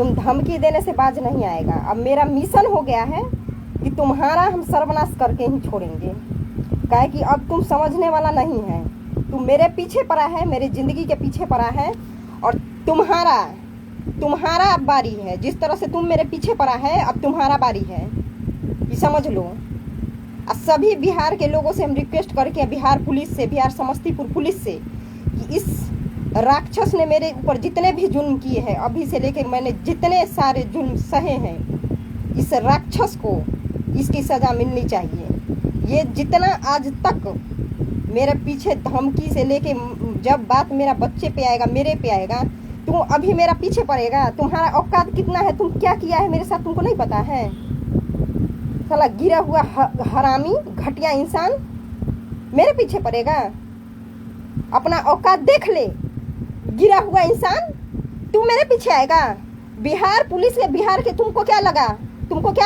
तुम धमकी देने से बाज नहीं आएगा। अब मेरा मिशन हो गया है कि तुम्हारा हम सर्वनाश करके ही छोड़ेंगे। काहे कि अब तुम समझने वाला नहीं है। तुम मेरे पीछे पड़ा है, मेरी ज़िंदगी के पीछे पड़ा है, और तुम्हारा अब बारी है। जिस तरह से तुम मेरे पीछे पड़ा है, अब तुम्हारा बारी है, ये समझ लो। और सभी बिहार के लोगों से हम रिक्वेस्ट करके, बिहार पुलिस से, बिहार समस्तीपुर पुलिस से, कि इस राक्षस ने मेरे ऊपर जितने भी जुल्म किए हैं, अभी से लेकर मैंने जितने सारे जुल्म सहे हैं, इस राक्षस को इसकी सज़ा मिलनी चाहिए। ये जितना आज तक मेरे पीछे धमकी से लेके, जब बात मेरा बच्चे पे आएगा, मेरे पे आएगा, तुम अभी मेरा पीछे पड़ेगा। तुम्हारा औकात कितना है, तुम क्या किया है मेरे साथ, तुमको नहीं पता है। साला गिरा हुआ हरामी घटिया इंसान मेरे पीछे पड़ेगा। अपना औकात देख ले, गिरा हुआ इंसान, तू मेरे पीछे आएगा। बिहार पुलिस ने, बिहार के तुमको क्या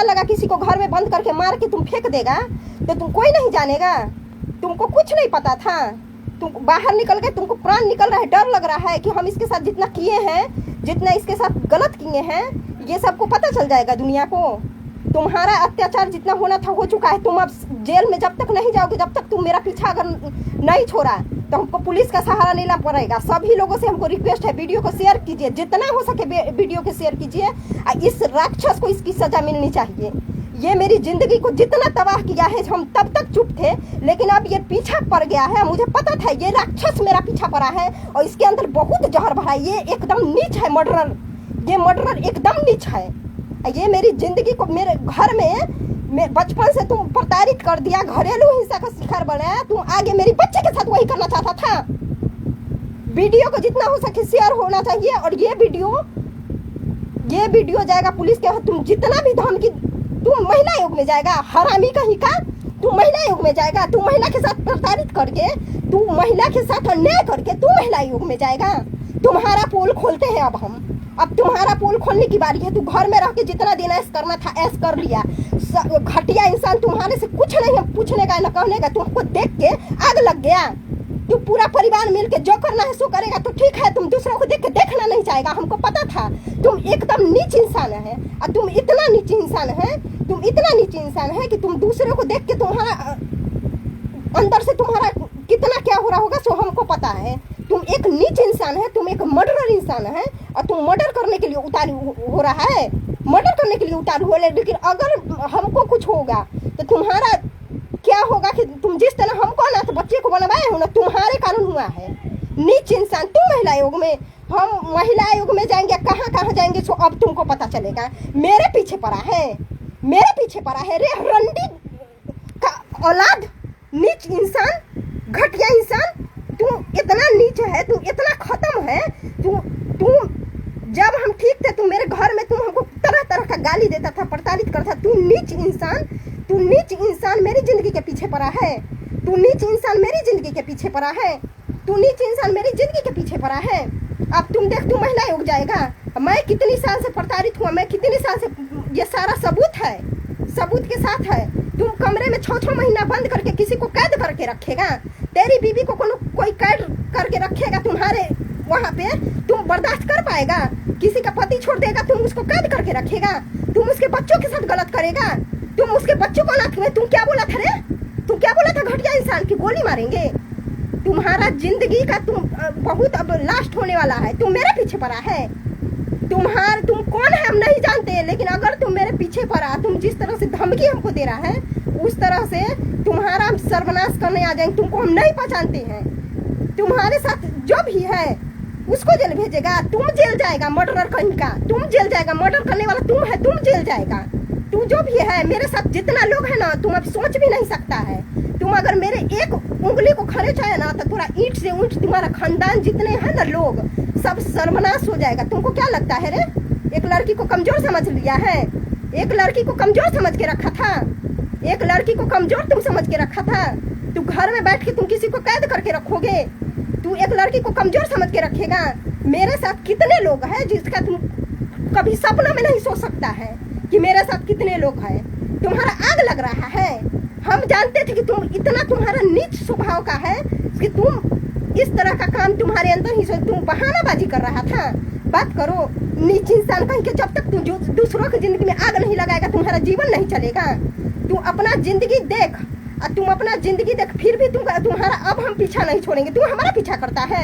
लगा किसी को घर में बंद करके मार के तुम फेंक देगा तो तुम कोई नहीं जानेगा? तुमको कुछ नहीं पता था। तुम बाहर निकल गए, तुमको प्राण निकल रहा है, डर लग रहा है कि हम इसके साथ जितना किए हैं, जितना इसके साथ गलत किए हैं, ये सबको पता चल जाएगा दुनिया को। तुम्हारा अत्याचार जितना होना था हो चुका है। तुम अब जेल में जब तक नहीं जाओगे, जब तक तुम मेरा पीछा अगर नहीं छोड़ा, तो हमको पुलिस का सहारा लेना पड़ेगा। सभी लोगों से हमको रिक्वेस्ट है, वीडियो को शेयर कीजिए, जितना हो सके वीडियो को शेयर कीजिए। इस राक्षस को इसकी सजा मिलनी चाहिए। ये मेरी जिंदगी को जितना तबाह किया है, हम तब तक चुप थे, लेकिन अब ये पीछा पड़ गया है। मुझे पता था ये राक्षस मेरा पीछा पड़ा है और इसके अंदर बहुत जहर भरा है। ये एकदम नीच है, मर्डरर। ये मर्डरर एकदम नीच है। ये मेरी जिंदगी को, मेरे घर में बचपन से तुम प्रताड़ित कर दिया, घरेलू हिंसा का शिकार बनाया। तुम आगे मेरी बच्चे के साथ वही करना चाहता था। वीडियो को जितना हो सके शेयर होना चाहिए, और ये वीडियो जाएगा पुलिस के हाथ। तुम जितना भी धमकी, तुम महिला आयोग में जाएगा, हरामी कहीं का, तू महिला आयोग में जाएगा। तू महिला के साथ प्रताड़ित करके, तू महिला के साथ अन्याय करके तू महिला आयोग में जाएगा। तुम्हारा पोल खोलते हैं अब तुम्हारा पोल खोलने की बारी है। तू घर में रह के जितना दिन ऐश करना था ऐश कर लिया। घटिया इंसान, तुम्हारे से कुछ नहीं है पूछने का न कहने का। तुमको देख के आग लग गया। तू पूरा परिवार मिल के जो करना है सो करेगा तो ठीक है। तुम दूसरों को देख के देखना नहीं चाहेगा, हमको पता था। तुम एकदम नीच इंसान है, और तुम इतना नीच इंसान है कि तुम दूसरों को देख के, तुम्हारा अंदर से तुम्हारा कितना क्या हो रहा होगा सो हमको पता है। तुम एक नीच इंसान है, तुम एक मर्डरर इंसान है, और तुम मर्डर करने के लिए उतारू हो रहा है, मर्डर करने के लिए उतारू हो। लेकिन अगर हमको कुछ होगा तो तुम्हारा क्या होगा कि तुम जिस तरह हमको अनाथ बच्चे को बनवाए हो ना, तुम्हारे कारण हुआ है। नीच इंसान, तुम महिला आयोग में, हम महिला आयोग में जाएंगे, कहाँ जाएंगे सो अब तुमको पता चलेगा। मेरे पीछे पड़ा है रे रंडी का औलाद, नीच इंसान, घटिया इंसान। तुम इतना नीच है, तुम इतना खत्म है। तुम जब हम ठीक थे, तुम मेरे घर में तुम हमको तरह तरह का गाली देता था, प्रताड़ित करता। तू नीच इंसान मेरी जिंदगी के पीछे पड़ा है। तू नीच इंसान मेरी जिंदगी के पीछे पड़ा है। अब तुम देख, तू महिला आयोग जाएगा। मैं कितनी साल से प्रताड़ित हुआ, मैं कितनी साल से, ये सारा सबूत के साथ है। तुम कमरे में 6 महीना बंद करके किसी को कैद करके रखेगा? तेरी बीवी को कोई कैद करके रखेगा तुम्हारे वहाँ पे? तुम बर्दाश्त कर पाएगा? किसी का पति छोड़ देगा, तुम उसको कैद करके रखेगा? तुम उसके बच्चों के साथ गलत करेगा? तुम उसके बच्चों को अनाथ में, तुम क्या बोला था रे? तुम क्या बोला था घटिया इंसान की गोली मारेंगे? तुम्हारा जिंदगी का बहुत अब लास्ट होने वाला है। तुम मेरे पीछे पड़ा है। तुम कौन है हम नहीं जानते, लेकिन अगर तुम मेरे पीछे पड़ा, तुम जिस तरह से धमकी हमको दे रहा है, उस तरह से तुम्हारा हम सर्वनाश करने आ जाएंगे। तुमको हम नहीं पहचानते हैं। तुम्हारे साथ जो भी है उसको जेल भेजेगा, तुम जेल जाएगा, मर्डरर कहीं का। तुम जेल जाएगा, मर्डर करने वाला तुम है, तुम जेल जाएगा। तू जो भी है, मेरे साथ जितना लोग है ना, तुम अब सोच भी नहीं सकता है। तुम अगर मेरे एक उंगली को खरोचा है ना, तो पूरा ईंट से ऊंट तुम्हारा खानदान जितने हैं ना लोग, सब सर्वनाश हो जाएगा। तुमको क्या लगता है रे? एक लड़की को कमजोर समझ लिया है? एक लड़की को कमजोर समझ के रखा था? एक लड़की को कमजोर तुम समझ के रखा था? तू घर में बैठ के तुम किसी को कैद करके रखोगे? तू एक लड़की को कमजोर समझ के रखेगा? मेरे साथ कितने लोग हैं जिसका तुम कभी सपना में नहीं सोच सकता है कि मेरे साथ कितने लोग हैं। तुम्हारा आग लग रहा है। हम जानते थे कि तुम्हारा नीच स्वभाव का है, कि तुम इस तरह का काम तुम्हारे अंदर ही तुम बहानाबाजी कर रहा था। बात करो, नीच इंसान कहीं के जब तक तुम दूसरों की जिंदगी में आग नहीं लगाएगा तुम्हारा जीवन नहीं चलेगा। तुम अपना जिंदगी देख, तुम अपना जिंदगी देख, फिर भी तुम्हारा अब हम पीछा नहीं छोड़ेंगे। तुम हमारा पीछा करता है,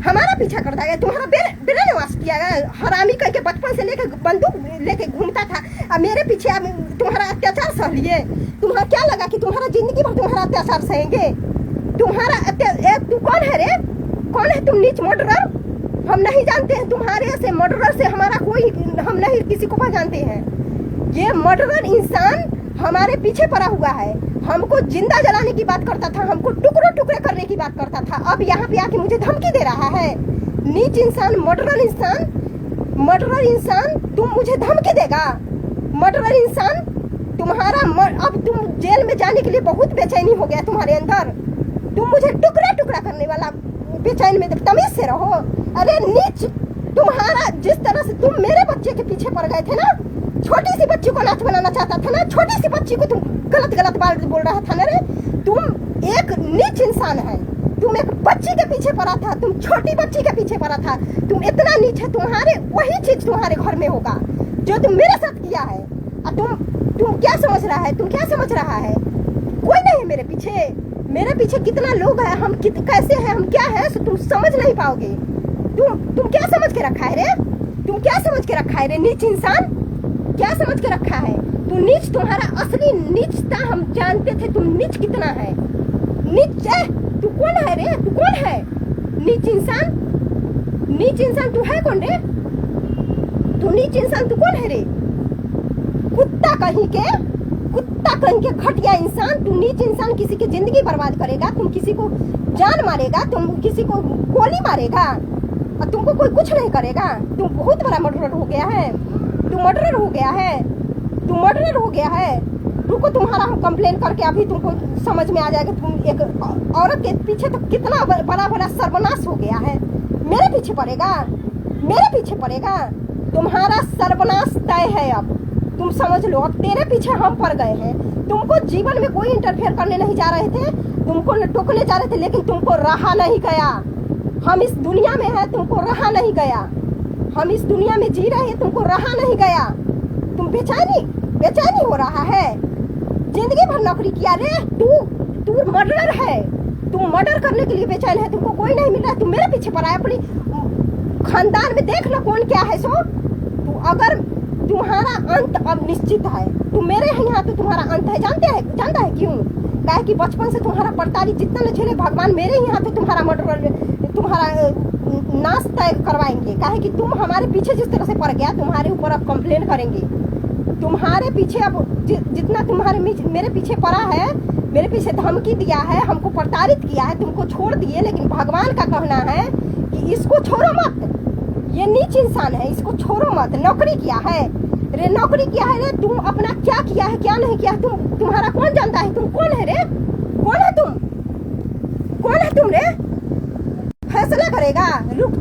हमारा पीछा करता है। तुम्हारा बेरा निवास किया गया, हरामी कह के बचपन से लेके बंदूक लेके घूमता था। अब मेरे पीछे अब तुम्हारा अत्याचार सह लिए। तुम्हारा क्या लगा कि तुम्हारा जिंदगी भर तुम्हारा अत्याचार सहेंगे? तुम्हारा तू कौन है रे? कौन है तुम? नीच मर्डरर। हम नहीं जानते हैं तुम्हारे से मर्डरर से हमारा कोई, हम नहीं किसी को पहचानते हैं। ये मर्डरर इंसान हमारे पीछे पड़ा हुआ है। हमको जिंदा जलाने की बात करता था, हमको टुकड़े टुकड़े करने की बात करता था। अब यहाँ पे आके मुझे धमकी दे रहा है। नीच इंसान, मर्डरर इंसान, तुम मुझे धमकी देगा? मर्डरर इंसान, तुम्हारा अब तुम जेल में जाने के लिए बहुत बेचैनी हो गया तुम्हारे अंदर। तुम मुझे टुकड़ा टुकड़ा करने वाला बेचैन में, तमीज से रहो। अरे नीच, तुम्हारा जिस तरह से तुम मेरे बच्चे के पीछे पड़ गए थे ना, छोटी सी बच्ची को नाच बनाना चाहता था ना, छोटी सी बच्ची को तुम गलत बात बोल रहा था ना रे। तुम एक नीच इंसान है। तुम एक बच्ची के पीछे पड़ा था, तुम छोटी बच्ची के पीछे पड़ा था। तुम इतना नीच है, तुम्हारे वही चीज तुम्हारे घर में होगा जो तुम मेरे साथ किया है। तुम क्या समझ रहा है? तुम क्या समझ रहा है? कोई नहीं है मेरे पीछे। मेरे पीछे कितना लोग है, हम कैसे हैं, हम क्या है, तुम समझ नहीं पाओगे। तुम क्या समझ के रखा है रे? तुम क्या समझ के रखा है रे नीच इंसान? क्या समझ के रखा है तू? नीच, तुम्हारा असली नीचता हम जानते थे। तुम नीच कितना है, नीच है। तू कौन है रे? तू कौन है? नीच इंसान, नीच इंसान तू है कौन रे? तू नीच इंसान, तू कौन है रे? कुत्ता कहीं के घटिया इंसान। तू नीच इंसान, किसी की जिंदगी बर्बाद करेगा, तुम किसी को जान मारेगा, तुम किसी को गोली मारेगा और तुमको कोई कुछ नहीं करेगा। तुम बहुत बड़ा मर्डरर हो गया है। तू मर्डरर हो गया है, तू मर्डरर हो गया है। रुको, तुम्हारा हम कंप्लेन करके अभी तुमको समझ में आ जाएगा। तुम एक औरत के पीछे तो कितना बड़ा सर्वनाश हो गया है। मेरे पीछे पड़ेगा, मेरे पीछे पड़ेगा। तुम्हारा सर्वनाश तय है। अब तुम समझ लो, अब तेरे पीछे हम पड़ गए हैं। तुमको जीवन में कोई इंटरफेयर करने नहीं जा रहे थे, तुमको टोकने जा रहे थे, लेकिन तुमको रहा नहीं गया। हम इस दुनिया में है, तुमको रहा नहीं गया। हम इस दुनिया में जी रहे हैं, तुमको रहा नहीं गया। तुम बेचैनी हो रहा है। जिंदगी भर नौकरी किया रे। तू मर्डरर है। तुम मर्डर करने के लिए बेचैन है, तुमको कोई नहीं मिल रहा। तुम मेरे पीछे पड़ा है। अपनी खानदान में देख लो कौन क्या है। सो तू, अगर तुम्हारा अंत अब निश्चित है, तुम मेरे यहाँ तो तुम्हारा अंत है। जानता है क्यों? काहे कि बचपन से तुम्हारा पड़ताली जितना न झेले भगवान, मेरे यहाँ तो तुम्हारा मर्डर, तुम्हारा नाश तय करवाएंगे। काहे कि तुम हमारे पीछे जिस तरह से पड़ गया, तुम्हारे ऊपर अब कंप्लेन करेंगे। तुम्हारे पीछे अब जितना तुम्हारे मेरे पीछे पड़ा है, मेरे पीछे धमकी दिया है, हमको प्रताड़ित किया है, तुमको छोड़ दिए। लेकिन भगवान का कहना है कि इसको छोड़ो मत, ये नीच इंसान है, इसको छोड़ो मत। नौकरी किया है रे, नौकरी किया है रे। तुम अपना क्या किया है, क्या नहीं किया है, तुम्हारा कौन जानता है? तुम कौन है रे? कौन है तुम? कौन है तुम रे? फैसला करेगा। रुक,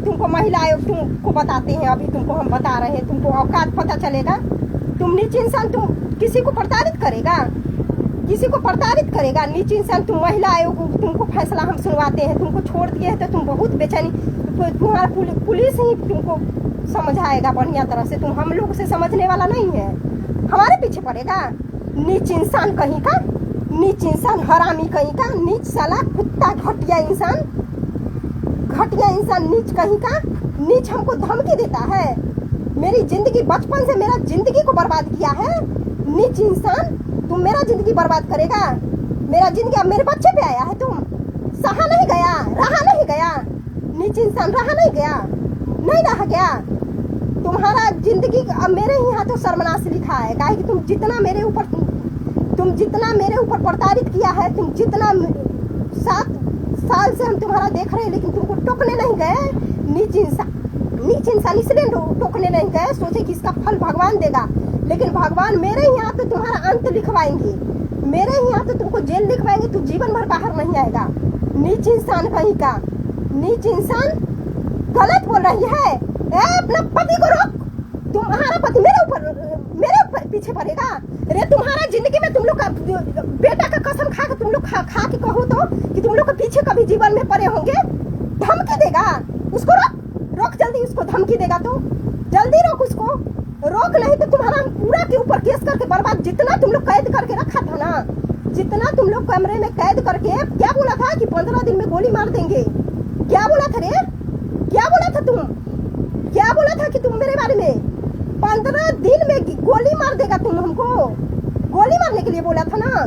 तुमको महिला आयोग तुमको बताते हैं। अभी तुमको हम बता रहे हैं, तुमको औकात पता चलेगा। तुम नीच इंसान, तुम किसी को प्रताड़ित करेगा, किसी को प्रताड़ित करेगा। नीच इंसान, तुम महिला आयोग, तुमको फैसला हम सुनवाते हैं। तुमको छोड़ दिए हैं तो तुम बहुत बेचैनी, तुम्हारा पुलिस ही तुमको समझाएगा बढ़िया तरह से। तुम हम लोग से समझने वाला नहीं है, हमारे पीछे पड़ेगा। नीच इंसान कहीं का, नीच इंसान, हरामी कहीं का, नीच साला, कुत्ता, घटिया इंसान, नीच कहीं का। नीच हमको धमकी देता है। मेरी जिंदगी, बचपन से मेरा जिंदगी को बर्बाद किया है। नीच इंसान, तुम मेरा जिंदगी बर्बाद करेगा। मेरा जिंदगी अब मेरे बच्चे पे आया है। तुम सहा नहीं गया, रहा नहीं गया। नीच इंसान, रहा नहीं गया, नहीं रहा गया। तुम्हारा जिंदगी अब मेरे यहाँ तो सर्वनाश लिखा है। काहे कि तुम जितना मेरे ऊपर प्रताड़ित किया है, तुम जितना 7 साल से हम तुम्हारा देख रहे हैं, लेकिन तुमको टोकने नहीं गए। नीच इंसान इसलिए टोकने नहीं गए, सोचे कि इसका फल भगवान देगा। लेकिन भगवान मेरे यहाँ तो तुम्हारा अंत लिखवाएंगे, मेरे यहाँ तो तुमको जेल लिखवाएंगे, तू जीवन भर बाहर नहीं आएगा। नीच इंसान कहीं का, नीच इंसान, गलत बोल रही है। अपना पति को रोक, तुम्हारा पति मेरे ऊपर पीछे पड़ेगा? अरे तुम्हारा जिंदगी में तुम लोग का बेटा का कसम खा के तुम लोग खा के कहो तो कि तुम लोग के पीछे कभी जीवन में पड़े होंगे। धमकी देगा उसको, रोक जल्दी उसको, धमकी देगा तो जल्दी रोक उसको, रोक नहीं तो तुम्हारा पूरा के ऊपर केस करके बर्बाद। जितना तुम लोग कैद करके रखा था ना, जितना तुम लोग कमरे में कैद करके, क्या बोला था कि 15 दिन में गोली मार देंगे? क्या बोला था रे? क्या बोला था तुम? क्या बोला था कि तुम मेरे बारे में 15 दिन में गोली मार देगा? तुम हमको गोली मारने के लिए बोला था ना?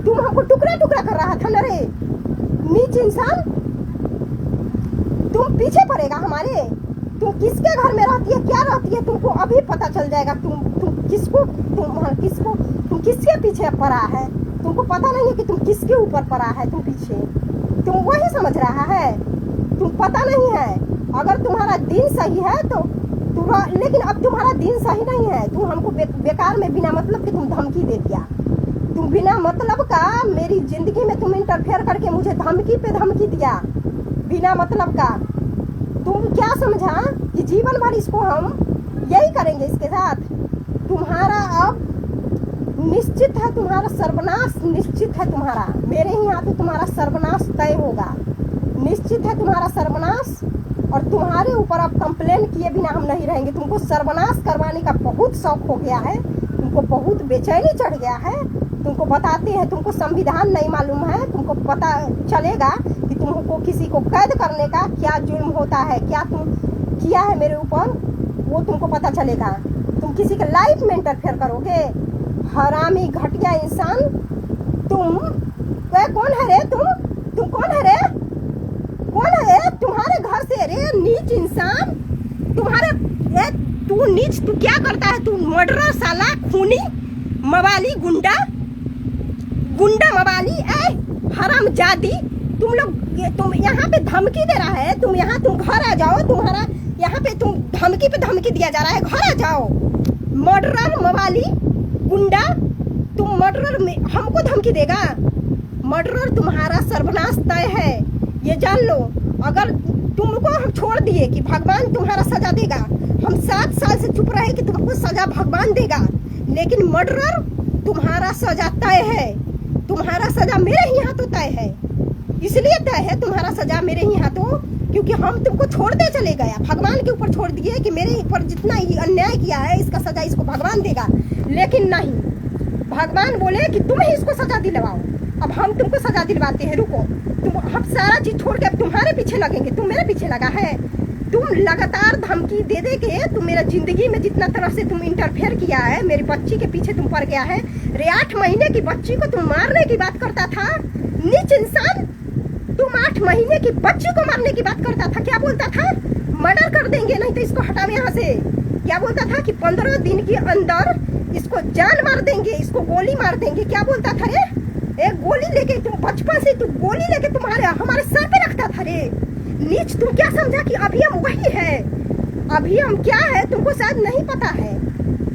तुम हमको टुकड़ा टुकड़ा कर रहा था ना रे नीच इंसान। तुम पीछे पड़ेगा हमारे। तुम किसके घर में रहती है, क्या रहती है, तुमको अभी पता चल जाएगा। तुम किसके पीछे पड़ा है, तुमको पता नहीं है कि तुम किसके ऊपर पड़ा है। तुम पीछे, तुम वही समझ रहा है, तुम पता नहीं है। अगर तुम्हारा दिन सही है तो लेकिन अब तुम्हारा दिन सही नहीं है। तुम हमको बेकार में बिना मतलब के तुम धमकी दे दिया। तुम बिना मतलब का मेरी जिंदगी में तुम इंटरफेयर करके मुझे धमकी पे धमकी दिया बिना मतलब का। तुम क्या समझा कि जीवन भर इसको हम यही करेंगे इसके साथ? तुम्हारा अब निश्चित है, तुम्हारा सर्वनाश निश्चित है। तुम्हारा मेरे ही हाथों तुम्हारा सर्वनाश तय होगा। निश्चित है तुम्हारा सर्वनाश। और तुम्हारे ऊपर अब कंप्लेन किए बिना हम नहीं रहेंगे। तुमको सर्वनाश करवाने का बहुत शौक हो गया है, तुमको बहुत बेचैनी चढ़ गया है। तुमको बताते हैं, तुमको संविधान नहीं मालूम है। तुमको पता चलेगा कि तुमको किसी को कैद करने का क्या जुर्म होता है, क्या तुम किया है मेरे ऊपर, वो तुमको पता चलेगा। तुम किसी के लाइफ में इंटरफेयर करोगे? हरामी घटिया इंसान तुम। कौन है रे तुम कौन है रे? कौन है? तुम्हारे घर से रे नीच इंसान। तू नीच, तू क्या करता है? तू मर्डरर साला, खूनी, मवाली, गुंडा मवाली, हरामजादी। तुम यहाँ पे धमकी दे रहा है। तुम घर आ जाओ। तुम्हारा यहाँ पे तुम धमकी पे धमकी दिया जा रहा है। घर आ जाओ। मर्डरर मवाली गुंडा, तुम मर्डरर में हमको धमकी देगा? मर्डरर तुम्हारा सर्वनाश तय है, ये जान लो। अगर तुमको हम छोड़ दिए कि भगवान तुम्हारा सजा देगा, हम 7 साल से चुप रहे कि तुमको सजा भगवान देगा, लेकिन मर्डरर तुम्हारा सजा तय है। तुम्हारा सजा मेरे ही हाथों तय है। इसलिए तय है तुम्हारा सजा मेरे ही हाथों क्योंकि हम तुमको छोड़ते चले गया, भगवान के ऊपर छोड़ दिए कि मेरे ऊपर जितना ही अन्याय किया है इसका सजा इसको भगवान देगा। लेकिन नहीं, भगवान बोले कि तुम ही इसको सजा दिलवाओ। अब हम तुमको सजा दिलवाते हैं, रुको। हम सारा चीज छोड़ के अब तुम्हारे पीछे लगेंगे। तुम मेरे पीछे लगा है। तुम लगातार धमकी दे के तुम मेरा जिंदगी में जितना तरह से तुम इंटरफेयर किया है, मेरी बच्ची के पीछे तुम पड़ गया है। रे 8 महीने की बच्ची को तुम मारने की बात करता था, नीच इंसान। तुम 8 महीने की बच्ची को मारने की बात करता था। क्या बोलता था? मर्डर कर देंगे, नहीं तो इसको हटाओ यहाँ से। क्या बोलता था कि 15 दिन के अंदर इसको जान मार देंगे, इसको गोली मार देंगे। क्या बोलता था रे? एक गोली लेके तुम बचपन से तुम गोली लेके हमारे सर पे रखता था रे नीच। तुम क्या समझा कि अभी हम वही है? अभी हम क्या है तुमको शायद नहीं पता है।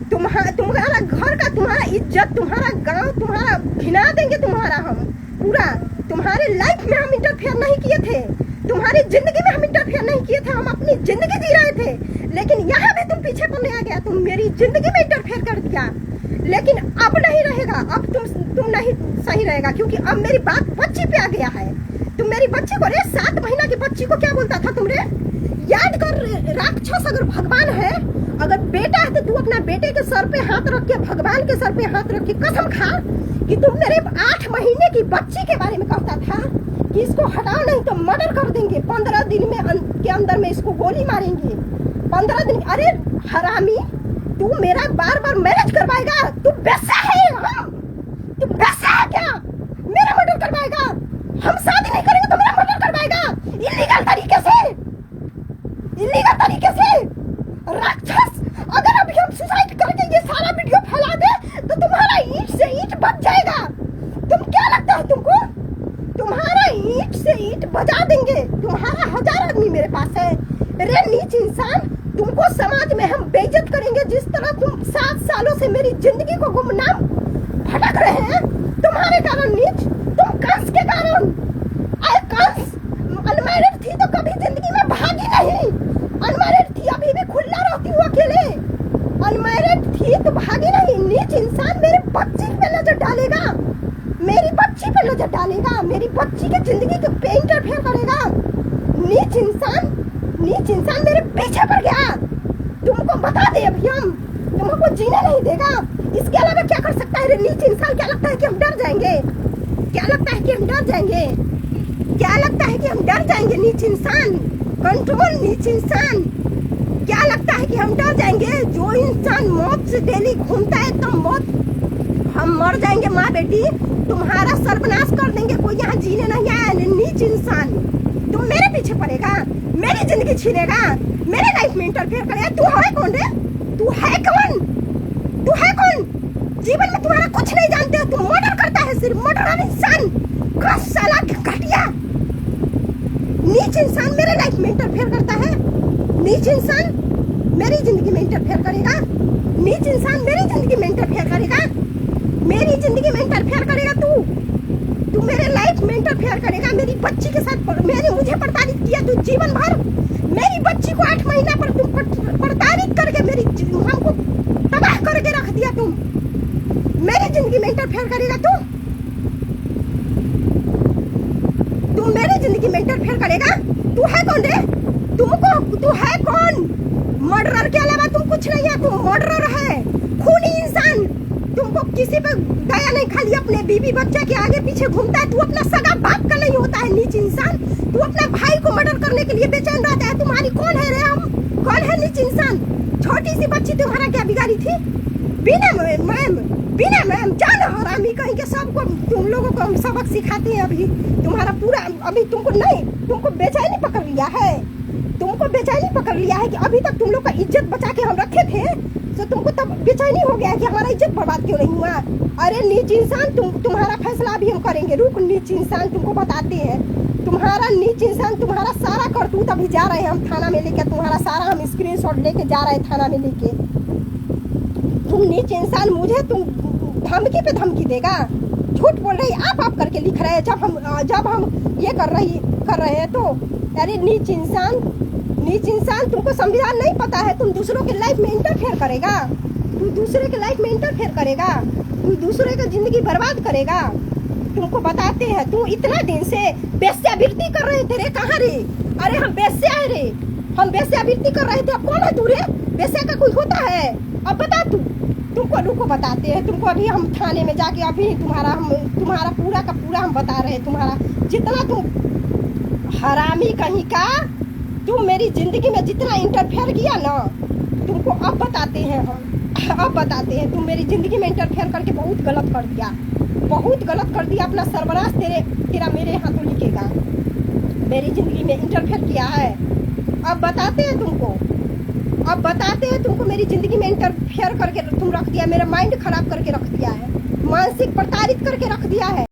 तुम्हारा घर का, तुम्हारा इज्जत, तुम्हारा गांव, तुम्हारा घिना देंगे तुम्हारा हम पूरा। तुम्हारे लाइफ में हम इंटरफेयर नहीं किए थे, तुम्हारी जिंदगी में हम इंटरफेयर नहीं किए थे। हम अपनी जिंदगी जी रहे थे, लेकिन यहाँ भी तुम पीछे पड़ने आ गया। तुम मेरी जिंदगी में इंटरफेयर कर दिया, लेकिन अब नहीं रहेगा। अब तुम नहीं सही रहेगा क्योंकि अब मेरी बात बच्ची पे आ गया है। तुम मेरी बच्ची को रे 7 महीना की बच्ची को क्या बोलता था तुम रे? याद कर राक्षस, अगर भगवान है, अगर बेटा है तो तू अपना बेटे के सर पे हाथ रख के, भगवान के सर पे हाथ रख के कसम खा कि तुम मेरे 8 महीने की बच्ची के बारे में कहता था कि इसको हटाओ नहीं तो मर्डर कर देंगे। 15 दिन में के अंदर में इसको गोली मारेंगे। 15 दिन। अरे हरामी, तू मेरा बार मैरिज करवाएगा? तू वैसा है? तू वैसा है क्या? मेरा मर्डर करवाएगा? हम शादी नहीं करेंगे तो मेरा मर्डर करवाएगा इलीगल तरीके से। राक्षस, अगर अभी हम सुसाइड करके ये सारा वीडियो फैला दे तो तुम्हारा ईंट से ईंट बच जाएगा। तुम क्या लगता है तुमको? तुम्हारा ईंट से ईंट बजा देंगे। तुम्हारा 1000 आदमी मेरे पास है। रे नीच इंसान, तुमको समाज में हम बेइज्जत करेंगे। जिस तरह तुम 7 सालों से मेरी जिंदगी को गुमनाम भटक रहे हैं तुम्हारे कारण नीच। तुम कंस के कारण। कंस अनमैरिड थी तो कभी जिंदगी में भागी नहीं। अनमैरिड थी, अभी भी खुला रहती हूँ अकेले। इंटरफेयर करेगा? नीच इंसान मेरे पीछे पड़ गया। तुमको बता दे अभी हम, तुमको जीने नहीं देगा। इसके अलावा क्या कर सकता है रे नीच इंसान? क्या लगता है कि हम डर जाएंगे? क्या लगता है कि हम डर जाएंगे? क्या लगता है कि हम डर जाएंगे? नीच इंसान, कंट्रोल नीच इंसान, क्या लगता है कि हम डर जाएंगे? जो इंसान मौत से डेली घूमता है तो मौत, हम मर जाएंगे माँ बेटी, तुम्हारा सर्वनाश कर देंगे, कोई यहाँ जीने नहीं आया। नीच इंसान, तुम मेरे पीछे पड़ेगा, मेरी जिंदगी छीनेगा, मेरे लाइफ में इंटरफेयर करेगा। तू है कौन रे? तू है कौन? तू है कौन? जीवन में तुम्हारा कुछ नहीं जानते हो। तुम मर्डर करता है, सिर्फ मर्डर इंसान, क्रश साला घटिया नीच इंसान मेरे लाइफ में इंटरफेयर करता है। नीच इंसान मेरी जिंदगी में इंटरफेयर करेगा। नीच इंसान मेरी जिंदगी में इंटरफेयर करेगा। मेरी जिंदगी में इंटरफेयर करेगा तू मेरे लाइफ में इंटरफेयर करेगा। मेरी बच्ची के साथ मुझे प्रताड़ित किया तू जीवन भर। मेरी बच्ची को 8 महीना पर तुम प्रताड़ित करके मेरी हमको तबाह करके रख दिया। तुम मेरी जिंदगी में इंटरफेयर करेगा तू मेरी जिंदगी में इंटरफेयर करेगा। तू है कौन रे? तू है कौन? मर्डरर के अलावा तुम कुछ नहीं है। तुम मर्डरर है, खूनी इंसान। तुमको किसी पे दया नहीं, खाली अपने बीवी बच्चा के आगे पीछे घूमता है। तू अपना सगा बाप का नहीं होता है नीच इंसान। तू अपना भाई को मर्डर करने के लिए बेचैन रहता है। तुम्हारी कौन है रे? हम कौन है नीच इंसान? छोटी सी बच्ची तुम्हारा क्या बिगाड़ी थी? बिना मैम जान हरामी कहीं के सबको तुम लोगों को हम सबक सिखाते हैं। अभी तुम्हारा पूरा अभी तुमको बेचैनी पकड़ लिया है। तुमको बेचैनी पकड़ लिया है कि अभी तक तुम लोग का इज्जत बचा के हम रखे थे, तो तुमको तब बेचैनी हो गया है कि हमारा इज्जत बर्बाद क्यों नहीं हुआ। अरे नीच इंसान, तुम्हारा फैसला अभी हम करेंगे। रुक नीच इंसान, तुमको बताते हैं। तुम्हारा नीच इंसान, तुम्हारा सारा करतूत अभी जा रहे हैं हम थाना में लेके। तुम्हारा सारा हम स्क्रीनशॉट लेके जा रहे हैं थाना में लेके। तुम नीच इंसान मुझे तुम धमकी पे धमकी देगा। झूठ बोल रही आप करके लिख रहे हैं जब हम ये कर रहे हैं तो। अरे नीच इंसान तुमको संविधान नहीं पता है। तुम दूसरों के लाइफ में इंटरफेयर करेगा। तू दूसरे के लाइफ में इंटरफेयर करेगा। तू दूसरे का जिंदगी बर्बाद करेगा। तुमको बताते हैं, तू इतना दिन से वेश्यावृत्ति कर रहे थे रे। कहाँ रे? अरे हम वेश्या है रे, हम वेश्यावृत्ति कर रहे थे। अब कौन है तू रे? वेश्या का कोई होता है? अब बता तू। तुमको बताते हैं। तुमको अभी हम थाने में जाके अभी तुम्हारा पूरा का पूरा हम बता रहे हैं। तुम्हारा जितना तुम हरामी कहीं का, तुम मेरी जिंदगी में जितना इंटरफेयर किया ना, तुमको अब बताते हैं हम। अब बताते हैं, तुम मेरी जिंदगी में इंटरफेयर करके बहुत गलत कर दिया, बहुत गलत कर दिया। अपना सर्वनाश तेरा मेरे हाथों लिखेगा। मेरी जिंदगी में इंटरफेयर किया है। अब बताते हैं तुमको, अब बताते हैं तुमको। मेरी जिंदगी में इंटरफेयर करके तुम रख दिया, मेरा माइंड खराब करके रख दिया है, मानसिक प्रताड़ित करके रख दिया है।